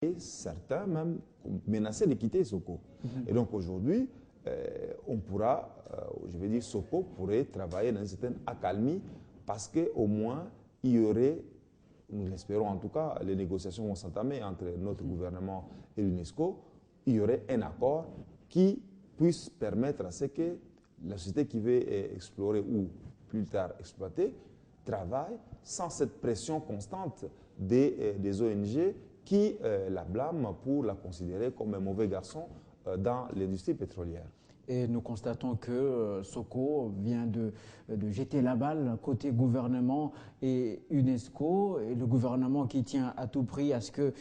et certains même menaçaient de quitter Soko. Et donc aujourd'hui, on pourra, je vais dire, Soko pourrait travailler dans une certaine accalmie parce qu'au moins, il y aurait, nous l'espérons en tout cas, les négociations vont s'entamer entre notre gouvernement et l'UNESCO, il y aurait un accord qui puisse permettre à ce que la société qui veut explorer ou plus tard exploiter travaille sans cette pression constante des ONG qui la blâment pour la considérer comme un mauvais garçon dans l'industrie pétrolière. Et nous constatons que Soko vient de jeter la balle côté gouvernement et UNESCO, et le gouvernement qui tient à tout prix à ce que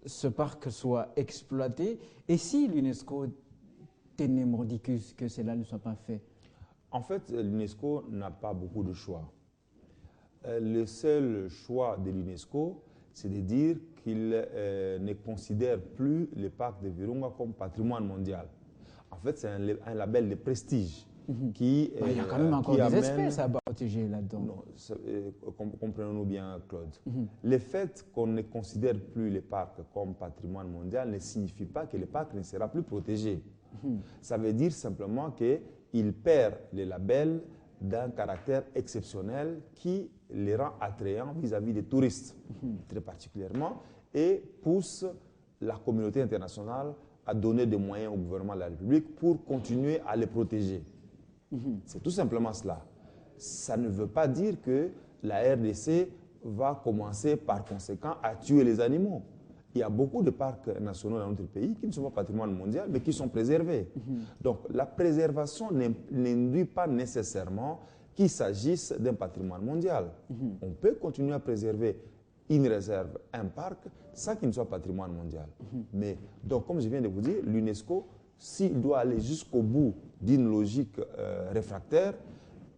ce parc soit exploité. Et si l'UNESCO tenait mordicus que cela ne soit pas fait? En fait, l'UNESCO n'a pas beaucoup de choix. Le seul choix de l'UNESCO, c'est de dire qu'il ne considère plus le parc de Virunga comme patrimoine mondial. En fait, c'est un label de prestige qui... il y a quand même encore des espèces à protéger là-dedans. Comprenons-nous bien, Claude. Le fait qu'on ne considère plus le parc comme patrimoine mondial ne signifie pas que le parc ne sera plus protégé. Ça veut dire simplement qu'il perd le label d'un caractère exceptionnel qui les rend attrayants vis-à-vis des touristes, très particulièrement, et pousse la communauté internationale à donner des moyens au gouvernement de la République pour continuer à les protéger. C'est tout simplement cela. Ça ne veut pas dire que la RDC va commencer par conséquent à tuer les animaux. Il y a beaucoup de parcs nationaux dans notre pays qui ne sont pas patrimoine mondial, mais qui sont préservés. Donc la préservation n'induit pas nécessairement qu'il s'agisse d'un patrimoine mondial. On peut continuer à préserver une réserve, un parc, sans qu'il ne soit patrimoine mondial. Mais, donc, comme je viens de vous dire, l'UNESCO, s'il doit aller jusqu'au bout d'une logique réfractaire,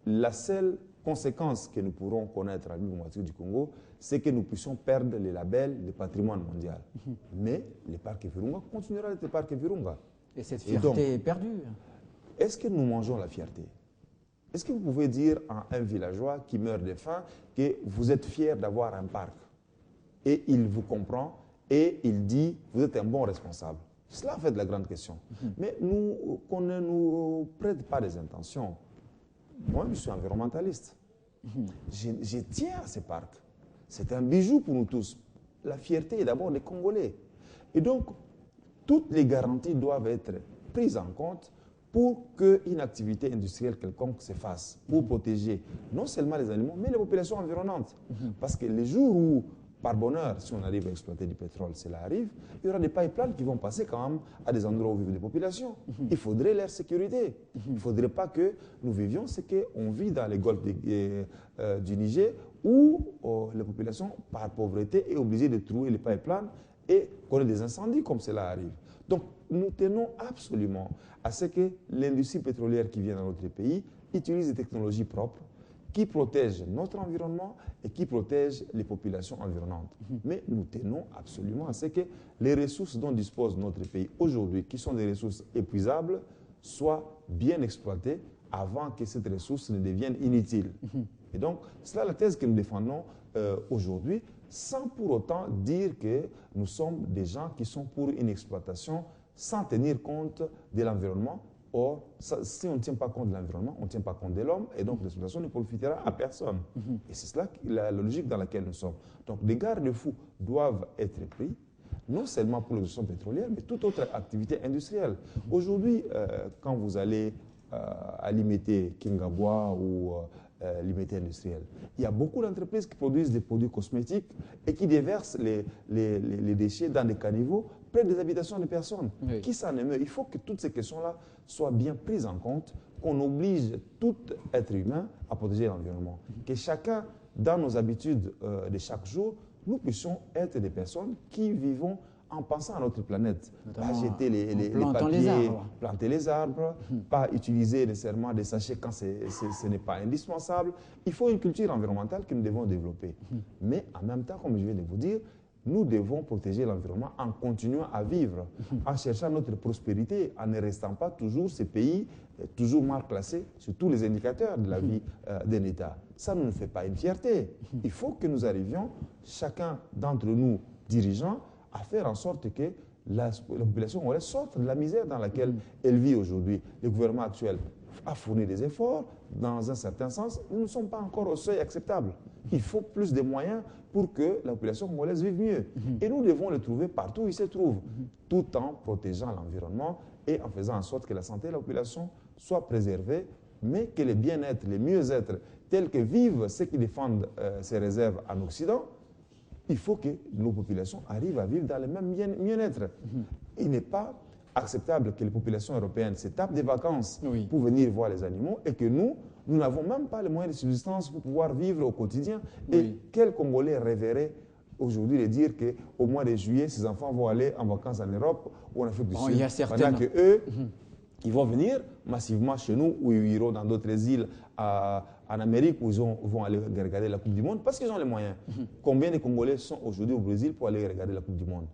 la seule conséquence que nous pourrons connaître à l'Université du Congo, c'est que nous puissions perdre le label de patrimoine mondial. Mais le parc Virunga continuera d'être le parc Virunga. Et cette fierté est perdue. Est-ce que nous mangeons la fierté? Est-ce que vous pouvez dire à un villageois qui meurt de faim que vous êtes fier d'avoir un parc? Et il vous comprend et il dit, vous êtes un bon responsable. C'est cela en fait la grande question. Mais qu'on ne nous prête pas des intentions. Moi, je suis environnementaliste. Je tiens à ces parcs. C'est un bijou pour nous tous. La fierté est d'abord des Congolais. Et donc, toutes les garanties doivent être prises en compte pour qu'une activité industrielle quelconque se fasse, pour protéger non seulement les animaux, mais les populations environnantes. Parce que les jours où, par bonheur, si on arrive à exploiter du pétrole, cela arrive, il y aura des pipelines qui vont passer quand même à des endroits où vivent des populations. Il faudrait leur sécurité. Il ne faudrait pas que nous vivions ce qu'on vit dans les golfs du Niger, où la population, par pauvreté, est obligée de trouver les pipelines et connaît des incendies comme cela arrive. Donc, nous tenons absolument à ce que l'industrie pétrolière qui vient dans notre pays utilise des technologies propres qui protègent notre environnement et qui protègent les populations environnantes. Mais nous tenons absolument à ce que les ressources dont dispose notre pays aujourd'hui, qui sont des ressources épuisables, soient bien exploitées avant que cette ressource ne devienne inutile. Et donc, c'est là la thèse que nous défendons aujourd'hui, sans pour autant dire que nous sommes des gens qui sont pour une exploitation sans tenir compte de l'environnement. Or, si on ne tient pas compte de l'environnement, on ne tient pas compte de l'homme, et donc l'exploitation ne profitera à personne. Et c'est cela la logique dans laquelle nous sommes. Donc, des garde-fous doivent être pris, non seulement pour l'exploitation pétrolière, mais toute autre activité industrielle. Aujourd'hui, quand vous allez à l'IMT Kingabois ou l'IMT industriel, il y a beaucoup d'entreprises qui produisent des produits cosmétiques et qui déversent les déchets dans des caniveaux près des habitations des personnes. Oui. Qui s'en émeut? Il faut que toutes ces questions-là soient bien prises en compte, qu'on oblige tout être humain à protéger l'environnement. Que chacun, dans nos habitudes de chaque jour, nous puissions être des personnes qui vivons en pensant à notre planète. Pas jeter les papiers, planter les arbres, pas utiliser nécessairement des sachets quand ce n'est pas indispensable. Il faut une culture environnementale que nous devons développer. Mais en même temps, comme je viens de vous dire, nous devons protéger l'environnement en continuant à vivre, en cherchant notre prospérité, en ne restant pas toujours ces pays toujours mal classés sur tous les indicateurs de la vie d'un État. Ça ne nous fait pas une fierté. Il faut que nous arrivions, chacun d'entre nous, dirigeants, à faire en sorte que la population congolaise sorte de la misère dans laquelle elle vit aujourd'hui. Le gouvernement actuel a fourni des efforts, dans un certain sens, nous ne sommes pas encore au seuil acceptable. Il faut plus de moyens pour que la population congolaise vive mieux. Et nous devons le trouver partout où il se trouve, tout en protégeant l'environnement et en faisant en sorte que la santé de la population soit préservée, mais que le bien-être, le mieux-être, tel que vivent ceux qui défendent ces réserves en Occident, il faut que nos populations arrivent à vivre dans le même bien-être. Il n'est pas acceptable que les populations européennes se tapent des vacances pour venir voir les animaux et que nous n'avons même pas les moyens de subsistance pour pouvoir vivre au quotidien. Et quel Congolais rêverait aujourd'hui de dire qu'au mois de juillet, ses enfants vont aller en vacances en Europe ou en Afrique du Sud, pendant qu'eux, ils vont venir massivement chez nous ou ils iront dans d'autres îles en Amérique où ils vont aller regarder la Coupe du Monde parce qu'ils ont les moyens. Combien de Congolais sont aujourd'hui au Brésil pour aller regarder la Coupe du Monde?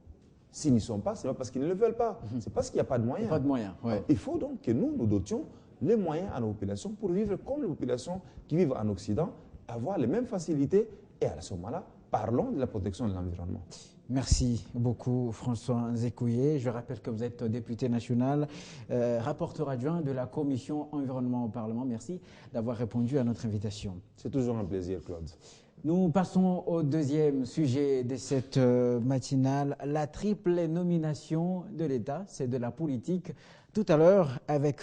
S'ils n'y sont pas, ce n'est pas parce qu'ils ne le veulent pas. C'est parce qu'il n'y a pas de moyens. Pas de moyens, ouais. Il faut donc que nous dotions les moyens à nos populations pour vivre comme les populations qui vivent en Occident, avoir les mêmes facilités. Et à ce moment-là, parlons de la protection de l'environnement. Merci beaucoup François Nzekouye. Je rappelle que vous êtes député national, rapporteur adjoint de la commission environnement au Parlement. Merci d'avoir répondu à notre invitation. C'est toujours un plaisir, Claude. Nous passons au deuxième sujet de cette matinale, la triple nomination de l'État, c'est de la politique. Tout à l'heure, avec